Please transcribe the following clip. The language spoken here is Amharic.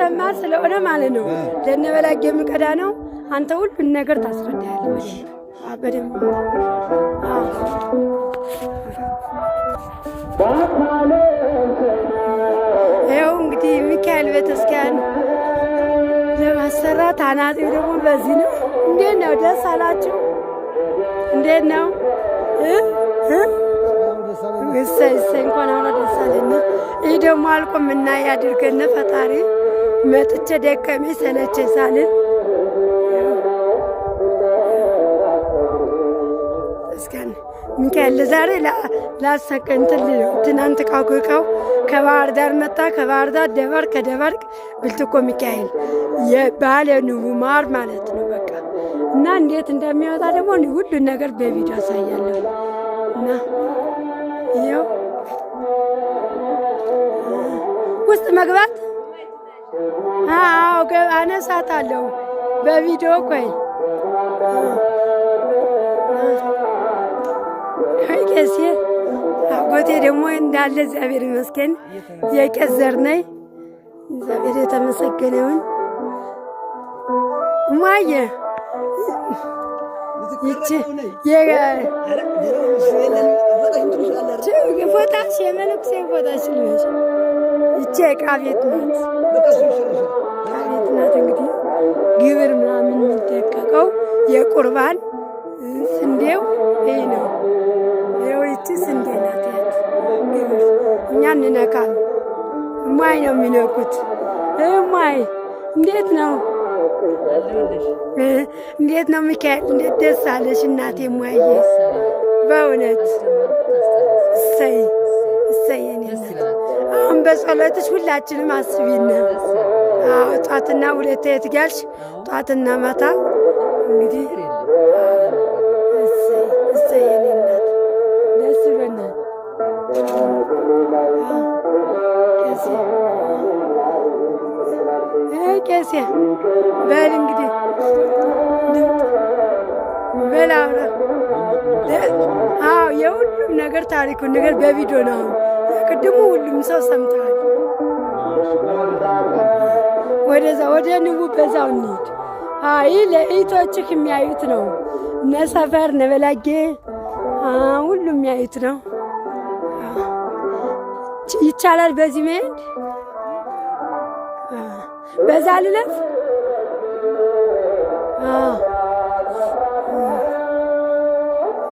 ማስተማር ስለሆነ ማለት ነው። ለነበላጌ የምቀዳ ነው። አንተ ሁሉን ነገር ታስረዳለህ በደንብ። ይኸው እንግዲህ ሚካኤል ቤተክርስቲያን ለማሰራት አናጺው ደግሞ በዚህ ነው። እንዴት ነው? ደስ አላችሁ? እንዴት ነው? እሰይ እሰይ፣ እንኳን አሁን ደስ አለና። ይህ ደግሞ አልቆ የምናይ ያድርገን ፈጣሪ። መጥቼ ደከመኝ ሰለቸኝ ሳልል እስካን ሚካኤል ዛሬ ላሰቀንትል ትናንት ቃቁቃው ከባህር ዳር መጣ። ከባህር ዳር ደባርቅ፣ ከደባርቅ ብልትኮ ሚካኤል የባለ ንቡ ማር ማለት ነው በቃ። እና እንዴት እንደሚወጣ ደግሞ ሁሉን ነገር በቪዲዮ አሳያለሁ። እና ይኸው ውስጥ መግባት አነሳታለሁ በቪዲዮ ቆይ ቄሴ አጎቴ ደግሞ እንዳለ እግዚአብሔር ይመስገን የቄስ ዘር ነኝ። እግዚአብሔር የተመሰገነውን ማየ ይቺ ፎጣሽ የመነኩሴ ፎጣሽ ልበሽ። ይቺ ዕቃ ቤት ናት፣ ዕቃ ቤት ናት። እንግዲህ ግብር ምናምን የሚደቀቀው የቁርባን ስንዴው ይህ ነው። ይቺ ስንዴ ናት። ያት ግብር እኛ እንነካል። እማይ ነው የሚነኩት። እማይ እንዴት ነው? እንዴት ነው ሚካኤል? እንዴት ደስ አለሽ እናቴ እማዬ? በእውነት እሰይ እሰይ። የኔ እናት አሁን በጸሎትሽ ሁላችንም አስቢን። ጧትና ሁለቴ ትጋልሽ ጧትና ማታ እንግዲህ እሰይ እሰይ። የኔ እናት ደስ ይበናል። ቄሴ በል እንግዲህ በል አብረ የሁሉም ነገር ታሪኩን ነገር በቪዲዮ ነው። ቅድሙ ሁሉም ሰው ሰምተዋል። ወደዛ ወደ ንቡ በዛው እንሂድ። ይህ ለእህቶችህ የሚያዩት ነው። እነ ሰፈር እነ በላጌ ሁሉም የሚያዩት ነው። ይቻላል በዚህ መሄድ። በዛ ልለፍ